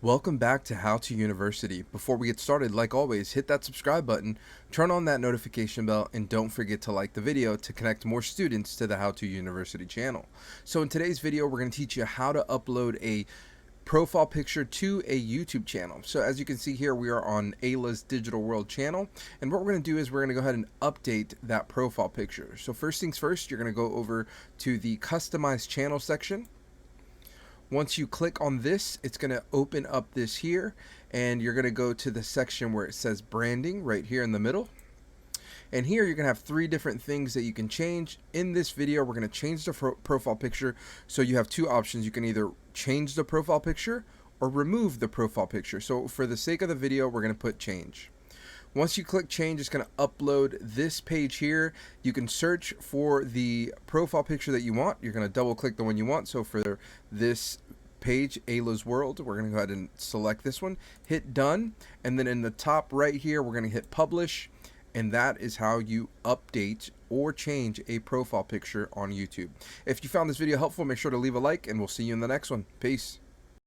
Welcome back to How to University. Before we get started, like always, hit that subscribe button, turn on that notification bell, and don't forget to like the video to connect more students to the How to University channel. So in today's video, we're going to teach you how to upload a profile picture to a YouTube channel. So as you can see here, we are on Ayla's Digital World channel, and what we're going to do is we're going to go ahead and update that profile picture. So first things first, you're going to go over to the Customize Channel section. Once you click on this, it's going to open up this here, and you're going to go to the section where it says branding right here in the middle. And here you're going to have three different things that you can change. In this video, we're going to change the profile picture. So you have two options. You can either change the profile picture or remove the profile picture. So for the sake of the video, we're going to put change. Once you click change, it's going to upload this page here. You can search for the profile picture that you want. You're going to double click the one you want. So for this page, Ayla's World, we're going to go ahead and select this one, hit done, and then in the top right here, we're going to hit publish, and that is how you update or change a profile picture on YouTube. If you found this video helpful, make sure to leave a like, and we'll see you in the next one. Peace.